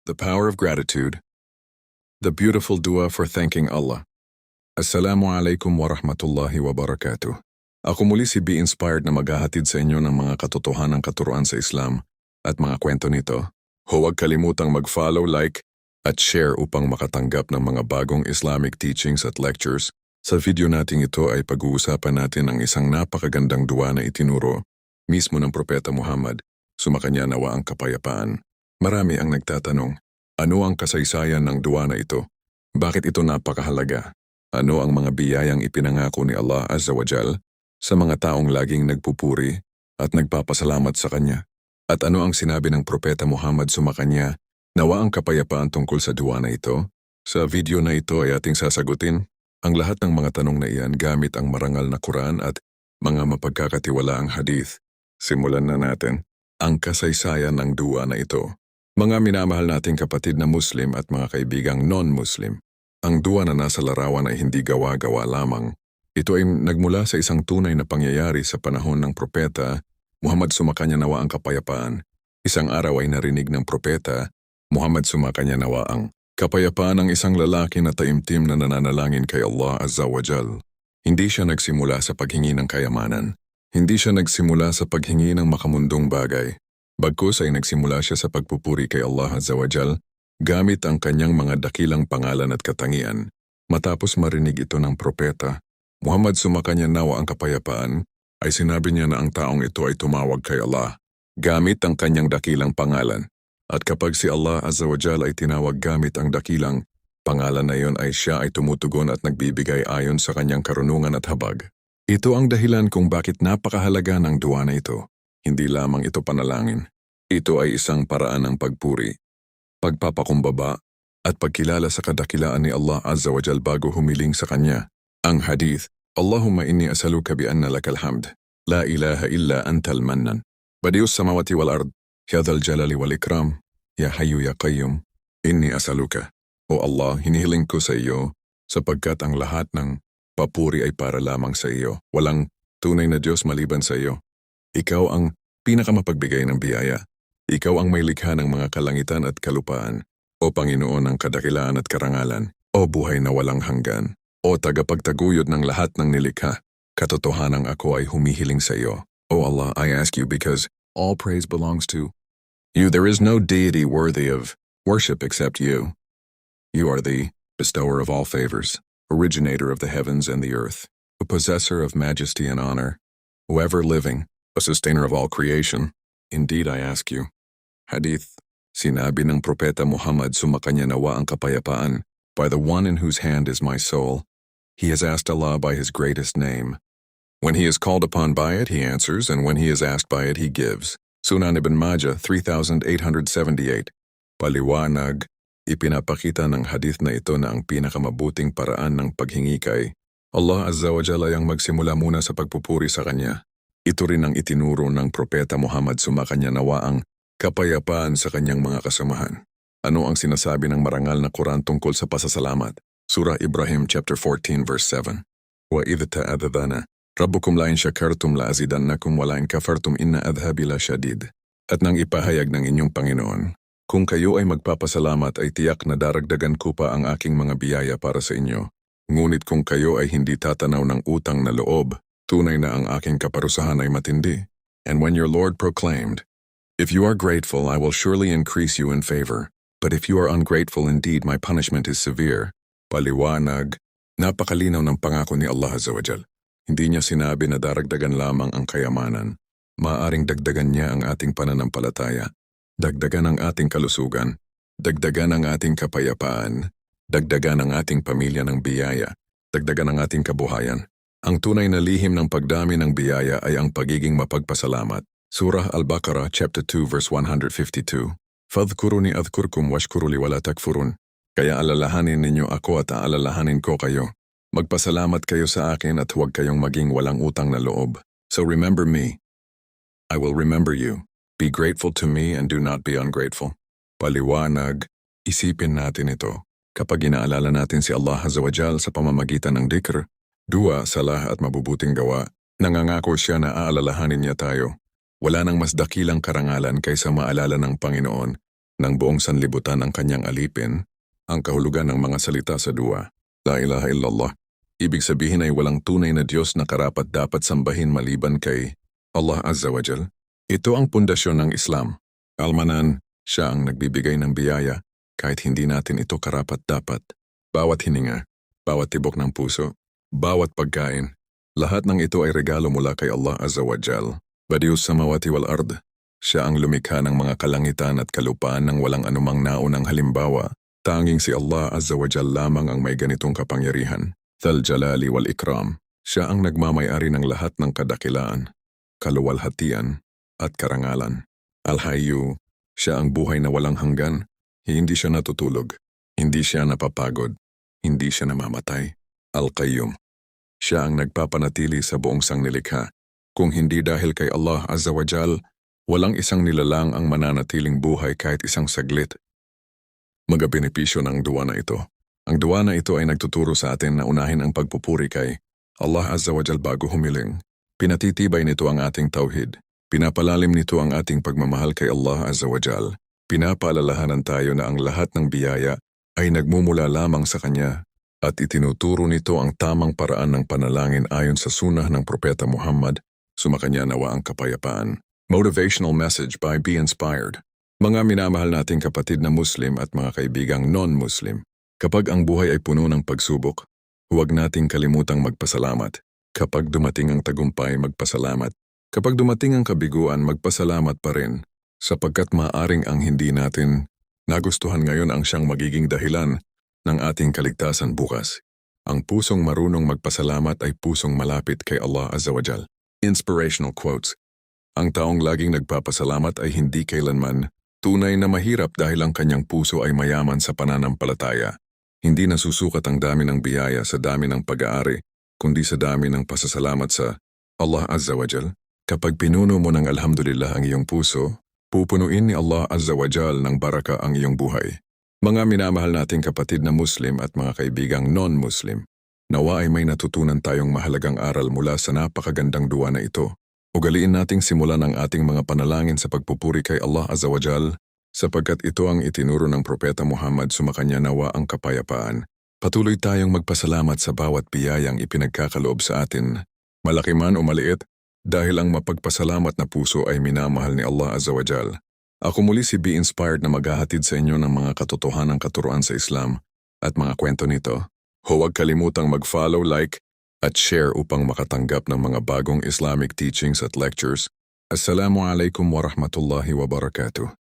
The power of gratitude. The beautiful dua for thanking Allah. Assalamu alaikum wa rahmatullahi wa barakatuh. Ako muli si Be Inspired na maghahatid sa inyo ng mga katotohanang katuruan sa Islam at mga kwento nito. Huwag kalimutang mag-follow, like, at share upang makatanggap ng mga bagong Islamic teachings at lectures. Sa video nating ito ay pag-uusapan natin ang isang napakagandang dua na itinuro mismo ng Propeta Muhammad, sumakanya nawa ang kapayapaan. Marami ang nagtatanong, ano ang kasaysayan ng dua na ito? Bakit ito napakahalaga? Ano ang mga biyayang ipinangako ni Allah Azza wa Jal sa mga taong laging nagpupuri at nagpapasalamat sa Kanya? At ano ang sinabi ng Propeta Muhammad sumakanya, nawa ang kapayapaan tungkol sa dua na ito? Sa video na ito ay ating sasagutin ang lahat ng mga tanong na iyan gamit ang marangal na Quran at mga mapagkakatiwalaang hadith. Simulan na natin ang kasaysayan ng dua na ito. Mga minamahal nating kapatid na Muslim at mga kaibigang non-Muslim, ang dua na nasa larawan ay hindi gawa-gawa lamang. Ito ay nagmula sa isang tunay na pangyayari sa panahon ng Propeta Muhammad, sumakanya nawa ang kapayapaan. Isang araw ay narinig ng Propeta Muhammad, sumakanya nawa ang kapayapaan ng isang lalaki na taimtim na nananalangin kay Allah Azza wa Jal. Hindi siya nagsimula sa paghingi ng kayamanan. Hindi siya nagsimula sa paghingi ng makamundong bagay. Bagkus ay nagsimula siya sa pagpupuri kay Allah Azza wa Jal gamit ang kanyang mga dakilang pangalan at katangian. Matapos marinig ito ng Propeta Muhammad, sumakanya nawa ang kapayapaan, ay sinabi niya na ang taong ito ay tumawag kay Allah gamit ang kanyang dakilang pangalan. At kapag si Allah Azza wa Jal ay tinawag gamit ang dakilang pangalan na iyon, ay siya ay tumutugon at nagbibigay ayon sa kanyang karunungan at habag. Ito ang dahilan kung bakit napakahalaga ng dua na ito. Hindi lamang ito panalangin. Ito ay isang paraan ng pagpuri, pagpapakumbaba, at pagkilala sa kadakilaan ni Allah Azza wa Jal bago humiling sa Kanya. Ang hadith, Allahumma inni asaluka bi anna lakal hamd, la ilaha illa antal mannan, badius samawati wal ard, ya dhal jalali wal ikram, ya hayyu ya qayyum, inni asaluka. O Allah, hinihiling ko sa iyo, sapagkat ang lahat ng papuri ay para lamang sa iyo. Walang tunay na Diyos maliban sa iyo. Ikaw ang pinakamapagbigay ng biyaya. Ikaw ang may likha ng mga kalangitan at kalupaan. O Panginoon ng kadakilaan at karangalan. O buhay na walang hanggan. O tagapagtaguyod ng lahat ng nilikha. Katotohanang ako ay humihiling sa iyo. O Allah, I ask you because all praise belongs to you. There is no deity worthy of worship except you. You are the bestower of all favors, originator of the heavens and the earth, a possessor of majesty and honor, who ever living, a sustainer of all creation. Indeed, I ask you. Hadith, sinabi ng Propeta Muhammad, sumakanya nawa ang kapayapaan, by the one in whose hand is my soul. He has asked Allah by his greatest name. When he is called upon by it, he answers, and when he is asked by it, he gives. Sunan Ibn Majah 3878. Paliwanag, ipinapakita ng hadith na ito na ang pinakamabuting paraan ng paghingi kay Allah Azza wa Jalla ay ang magsimula muna sa pagpupuri sa Kanya. Ito rin ang itinuro ng Propeta Muhammad, sumakanya nawa ang kapayapaan sa kanyang mga kasamahan. Ano ang sinasabi ng marangal na Quran tungkol sa pasasalamat? Surah Ibrahim chapter 14 verse 7. Wa idh ta'adhana rabbukum la in shakartum la azidannakum wa la in kafartum inna adhabi la shadid. At nang ipahayag ng inyong Panginoon, kung kayo ay magpapasalamat ay tiyak na daragdagan ko pa ang aking mga biyaya para sa inyo. Ngunit kung kayo ay hindi tatanaw ng utang na loob, tunay na ang aking kaparusahan ay matindi. And when your Lord proclaimed, if you are grateful, I will surely increase you in favor. But if you are ungrateful, indeed my punishment is severe. Paliwanag, napakalinaw ng pangako ni Allah Azza wa Jal. Hindi niya sinabi na daragdagan lamang ang kayamanan. Maaring dagdagan niya ang ating pananampalataya. Dagdagan ang ating kalusugan. Dagdagan ang ating kapayapaan. Dagdagan ang ating pamilya ng biyaya. Dagdagan ang ating kabuhayan. Ang tunay na lihim ng pagdami ng biyaya ay ang pagiging mapagpasalamat. Surah Al-Baqarah chapter 2 verse 152. Fadhkuruni adhkurkum washkuru li wala takfurun. Kaya alalahanin ninyo ako at aalalahanin ko kayo. Magpasalamat kayo sa akin at huwag kayong maging walang utang na loob. So remember me. I will remember you. Be grateful to me and do not be ungrateful. Paliwanag, isipin natin ito. Kapag inaalala natin si Allah Azza wa Jal sa pamamagitan ng dhikr, dua, salah at mabubuting gawa, nangangako siya na aalalahanin niya tayo. Wala nang mas dakilang karangalan kaysa maalala ng Panginoon ng buong sanlibutan ang kanyang alipin, ang kahulugan ng mga salita sa dua. La ilaha illallah. Ibig sabihin ay walang tunay na Diyos na karapat dapat sambahin maliban kay Allah Azza wa Jal. Ito ang pundasyon ng Islam. Almanan, siya ang nagbibigay ng biyaya kahit hindi natin ito karapat dapat. Bawat hininga, bawat tibok ng puso, bawat pagkain, lahat ng ito ay regalo mula kay Allah Azza wa Jal. Badius samawati wal ard. Siya ang lumikha ng mga kalangitan at kalupaan ng walang anumang naunang halimbawa. Tanging si Allah Azza wa Jal lamang ang may ganitong kapangyarihan. Thal Jalali wal Ikram. Siya ang nagmamay-ari ng lahat ng kadakilaan, kaluwalhatian, at karangalan. Al-Hayyu. Siya ang buhay na walang hanggan. Hindi siya natutulog. Hindi siya napapagod. Hindi siya namamatay. Al-Qayyum. Siya ang nagpapanatili sa buong sangnilikha. Kung hindi dahil kay Allah Azza wa Jal, walang isang nilalang ang mananatiling buhay kahit isang saglit. Magabenepisyo ng dua na ito. Ang dua na ito ay nagtuturo sa atin na unahin ang pagpupuri kay Allah Azza wa Jal bago humiling. Pinatitibay nito ang ating tawhid. Pinapalalim nito ang ating pagmamahal kay Allah Azza wa Jal. Pinapaalalahanan tayo na ang lahat ng biyaya ay nagmumula lamang sa Kanya at itinuturo nito ang tamang paraan ng panalangin ayon sa sunnah ng Propeta Muhammad, sumakanya nawa ang kapayapaan. Motivational message by Be Inspired. Mga minamahal nating kapatid na Muslim at mga kaibigang non-Muslim, kapag ang buhay ay puno ng pagsubok, huwag nating kalimutang magpasalamat. Kapag dumating ang tagumpay, magpasalamat. Kapag dumating ang kabiguan, magpasalamat pa rin, sapagkat maaring ang hindi natin nagustuhan ngayon ang siyang magiging dahilan ng ating kaligtasan bukas. Ang pusong marunong magpasalamat ay pusong malapit kay Allah Azza wa Jal. Inspirational quotes. Ang taong laging nagpapasalamat ay hindi kailanman tunay na mahirap dahil ang kanyang puso ay mayaman sa pananampalataya. Hindi nasusukat ang dami ng biyaya sa dami ng pag-aari, kundi sa dami ng pasasalamat sa Allah Azza wa Jal. Kapag pinuno mo ng alhamdulillah ang iyong puso, pupunuin ni Allah Azza wa Jal ng baraka ang iyong buhay. Mga minamahal nating kapatid na Muslim at mga kaibigang non-Muslim, nawa ay may natutunan tayong mahalagang aral mula sa napakagandang dua na ito. Ugaliin nating simulan ang ating mga panalangin sa pagpupuri kay Allah Azza wa Jal, sapagkat ito ang itinuro ng Propeta Muhammad, sumakanya nawa ang kapayapaan. Patuloy tayong magpasalamat sa bawat biyayang ipinagkakaloob sa atin, malaki man o maliit, dahil ang mapagpasalamat na puso ay minamahal ni Allah Azza wa Jal. Ako muli si Be Inspired na maghahatid sa inyo ng mga katotohanang katuruan sa Islam at mga kwento nito. Huwag kalimutang mag-follow, like, at share upang makatanggap ng mga bagong Islamic teachings at lectures. Assalamualaikum warahmatullahi wabarakatuh.